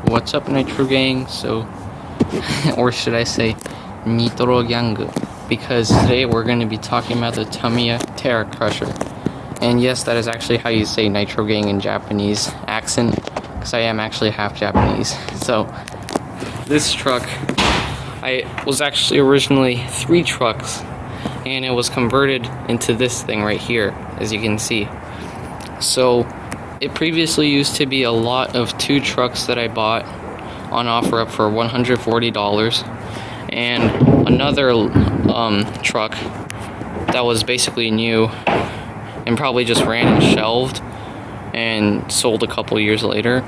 What's up, Nitro Gang? So, or should I say, Nitro Gang? Because today we're going to be talking about the Tamiya Terra Crusher. And yes, that is actually how you say Nitro Gang in Japanese accent, because I am actually half Japanese. So, this truck, I was actually originally 3 trucks, and it was converted into this thing right here, as you can see. So, it previously used to be a lot of 2 trucks that I bought on OfferUp for $140, and another truck that was basically new and probably just ran and shelved and sold a couple years later,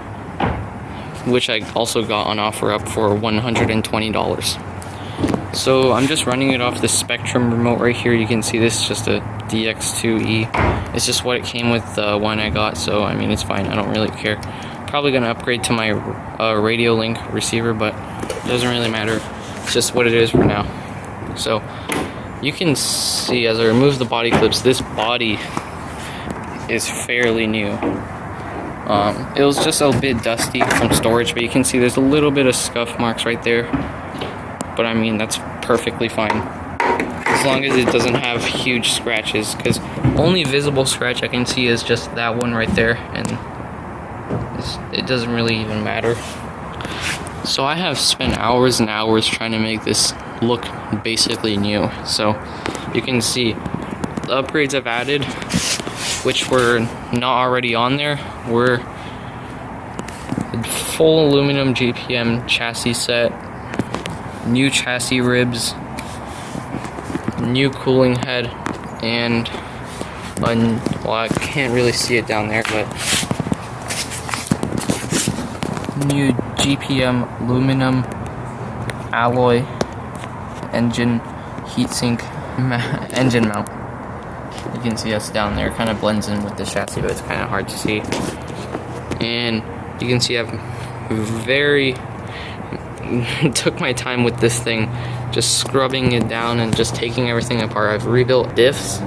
which I also got on OfferUp for $120. So I'm just running it off the Spectrum remote right here. You can see this is just a DX2E. It's just what it came with the one I got, so I mean it's fine. I don't really care. Probably gonna upgrade to my radio link receiver, but it doesn't really matter. It's just what it is for now. So you can see as I remove the body clips, this body is fairly new. It was just a bit dusty from storage, but you can see there's a little bit of scuff marks right there. But I mean, that's perfectly fine, as long as it doesn't have huge scratches, because only visible scratch I can see is just that one right there, and it doesn't really even matter. So I have spent hours and hours trying to make this look basically new. So you can see the upgrades I've added, which were not already on there, were full aluminum GPM chassis set, new chassis ribs, new cooling head, and well, I can't really see it down there, but new GPM aluminum alloy engine heatsink engine mount. You can see us down there. It kind of blends in with the chassis, but it's kind of hard to see. And you can see I've very took my time with this thing, just scrubbing it down and just taking everything apart. I've rebuilt diffs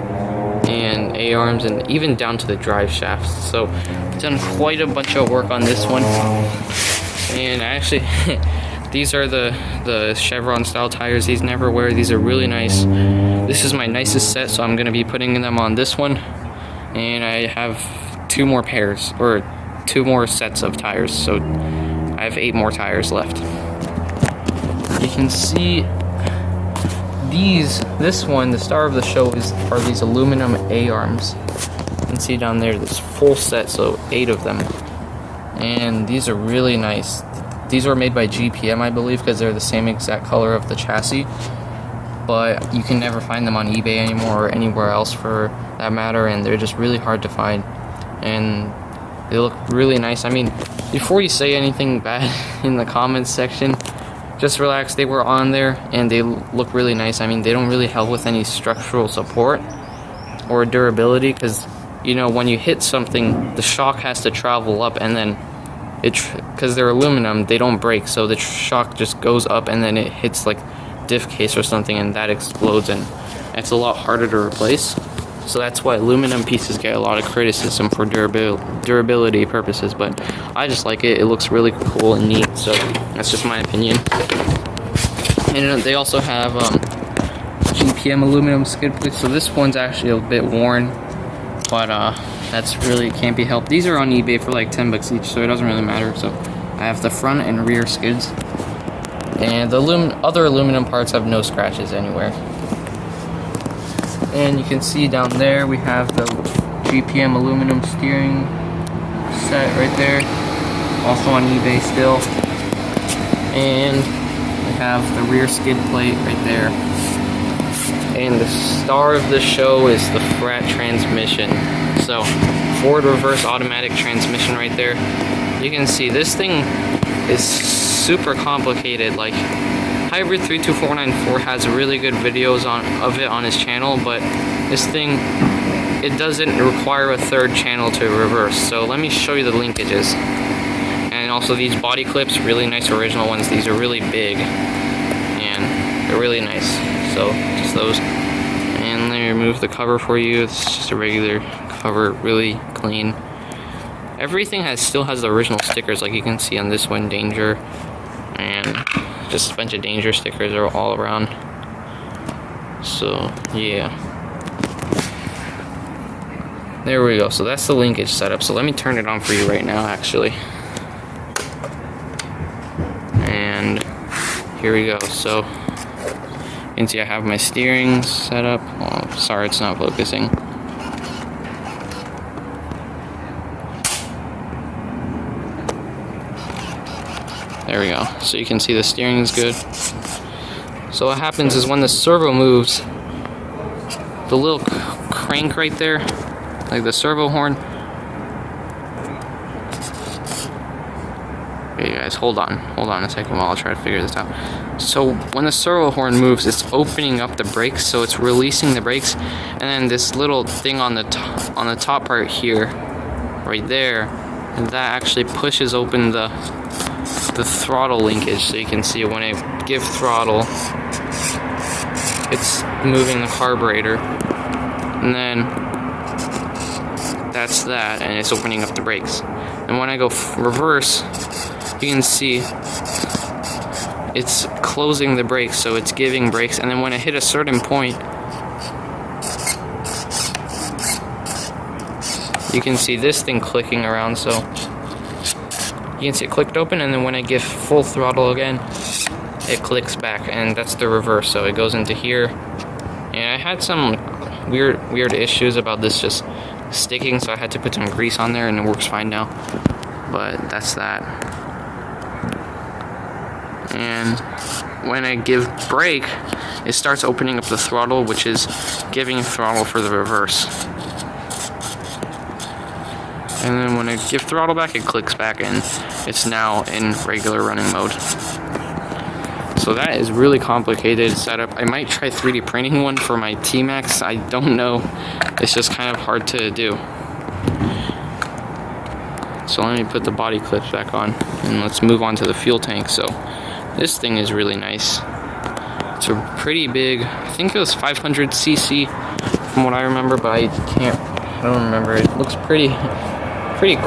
and A-arms and even down to the drive shafts. So I've done quite a bunch of work on this one. And actually these are the Chevron style tires. These never wear. These are really nice. This is my nicest set, so I'm going to be putting them on this one. And I have 2 more pairs, or 2 more sets of tires, so I have 8 more tires left. You can see this one, the star of the show, are these aluminum A-arms. You can see down there this full set, so 8 of them. And these are really nice. These were made by GPM, I believe, because they're the same exact color of the chassis. But you can never find them on eBay anymore, or anywhere else for that matter, and they're just really hard to find. And they look really nice. I mean, before you say anything bad in the comments section, just relax. They were on there and they look really nice. I mean, they don't really help with any structural support or durability, because you know, when you hit something, the shock has to travel up, and then because they're aluminum, they don't break, so the shock just goes up and then it hits like diff case or something, and that explodes, and it's a lot harder to replace. So that's why aluminum pieces get a lot of criticism for durability purposes, but I just like it. It looks really cool and neat, so that's just my opinion. And they also have GPM aluminum skid plates, so this one's actually a bit worn, but that's really can't be helped. These are on eBay for like 10 bucks each, so it doesn't really matter. So I have the front and rear skids, and the other aluminum parts have no scratches anywhere. And you can see down there we have the GPM aluminum steering set right there, also on eBay still. And we have the rear skid plate right there. And the star of the show is the frat transmission. So forward reverse automatic transmission right there. You can see this thing is super complicated. Like, Hybrid 32494 has really good videos of it on his channel, but this thing, it doesn't require a 3rd channel to reverse. So let me show you the linkages. And also these body clips, really nice original ones. These are really big and they're really nice. So just those. And let me remove the cover for you. It's just a regular cover, really clean. everything still has the original stickers, like you can see on this one, danger, and just a bunch of danger stickers are all around. So yeah, there we go. So that's the linkage setup. So let me turn it on for you right now, actually. And here we go. So you can see I have my steering set up. Oh, sorry, it's not focusing. There we go. So you can see the steering is good. So what happens is when the servo moves, the little crank right there, like the servo horn. Okay, guys, hold on a second while I'll try to figure this out. So when the servo horn moves, it's opening up the brakes, so it's releasing the brakes, and then this little thing on the top part here, right there, and that actually pushes open the throttle linkage. So you can see when I give throttle, it's moving the carburetor, and then that's that, and it's opening up the brakes. And when I go reverse, you can see it's closing the brakes, so it's giving brakes, and then when I hit a certain point, you can see this thing clicking around. So you can see it clicked open, and then when I give full throttle again, it clicks back, and that's the reverse. So it goes into here, and I had some weird issues about this just sticking, so I had to put some grease on there, and it works fine now. But that's that. And when I give brake, it starts opening up the throttle, which is giving throttle for the reverse. And then when I give throttle back, it clicks back, and it's now in regular running mode. So that is really complicated setup. I might try 3D printing one for my T-Max. I don't know. It's just kind of hard to do. So let me put the body clips back on, and let's move on to the fuel tank. So this thing is really nice. It's a pretty big, I think it was 500cc from what I remember, but I don't remember. It looks pretty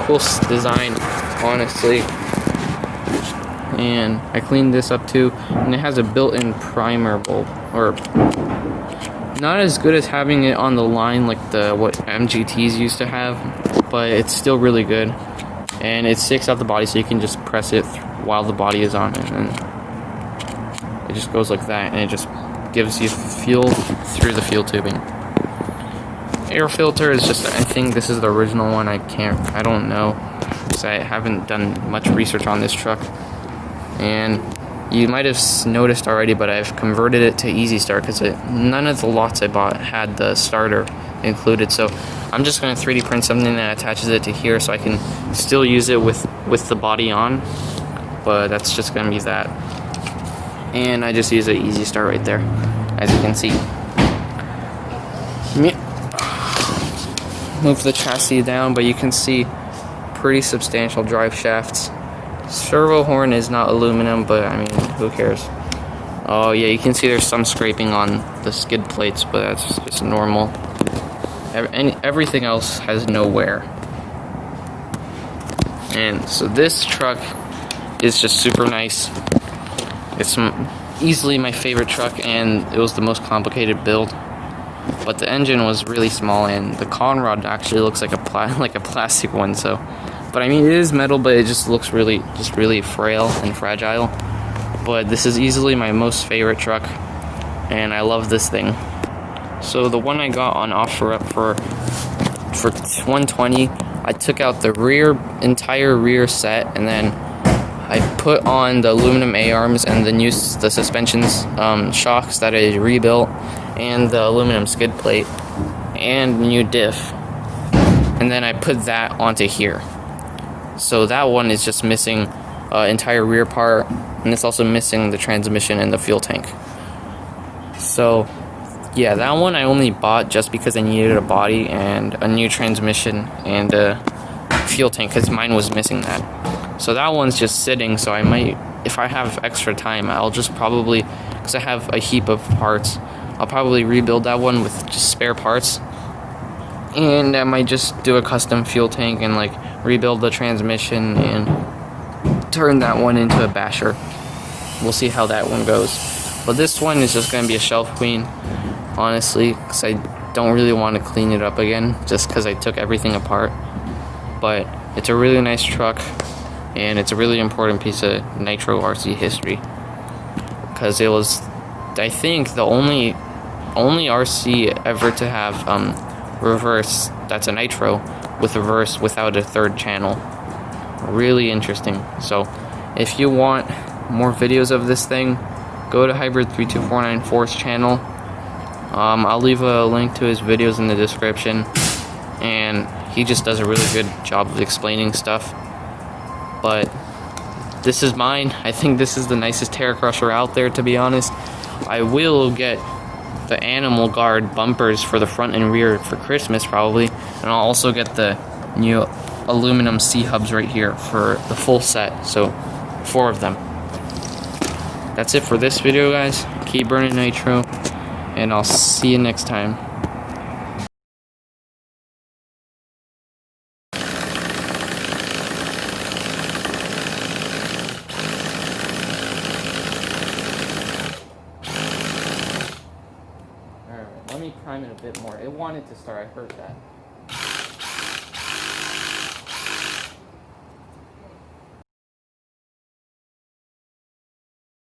cool design, honestly. And I cleaned this up too, and it has a built-in primer bulb, or not as good as having it on the line like what MGTs used to have, but it's still really good. And it sticks out the body, so you can just press it while the body is on, and it just goes like that, and it just gives you fuel through the fuel tubing. Air filter is just, I think this is the original one. I don't know, because I haven't done much research on this truck. And you might have noticed already, but I've converted it to Easy Start because none of the lots I bought had the starter included. So I'm just going to 3D print something that attaches it to here, so I can still use it with the body on. But that's just going to be that. And I just use an Easy Start right there, as you can see. Move the chassis down, but you can see pretty substantial drive shafts. Servo horn is not aluminum, but I mean, who cares? Oh yeah, you can see there's some scraping on the skid plates, but that's just normal. Everything else has no wear. And so this truck is just super nice. It's easily my favorite truck, and it was the most complicated build. But the engine was really small, and the con rod actually looks like a plastic one. So, but I mean, it is metal, but it just looks really frail and fragile. But this is easily my most favorite truck, and I love this thing. So the one I got on OfferUp for $120, I took out the entire rear set, and then I put on the aluminum A-arms and the suspensions shocks that I rebuilt, and the aluminum skid plate, and new diff. And then I put that onto here. So that one is just missing entire rear part, and it's also missing the transmission and the fuel tank. So yeah, that one I only bought just because I needed a body and a new transmission and a fuel tank, because mine was missing that. So that one's just sitting, so I might, if I have extra time, I'll just probably, because I have a heap of parts, I'll probably rebuild that one with just spare parts And I might just do a custom fuel tank and like rebuild the transmission and turn that one into a basher. We'll see how that one goes. But this one is just gonna be a shelf queen, honestly, because I don't really want to clean it up again, just because I took everything apart. But it's a really nice truck, and it's a really important piece of Nitro RC history, because it was, I think, the only RC ever to have reverse that's a Nitro with reverse without a third channel. Really interesting. So if you want more videos of this thing, go to Hybrid32494's channel. I'll leave a link to his videos in the description, and he just does a really good job of explaining stuff. But this is mine. I think this is the nicest Terra Crusher out there, to be honest. I will get the animal guard bumpers for the front and rear for Christmas probably, and I'll also get the new aluminum C-hubs right here for the full set, so 4 of them. That's it for this video, guys. Keep burning nitro, and I'll see you next time. Alright, let me prime it a bit more. It wanted to start, I heard that.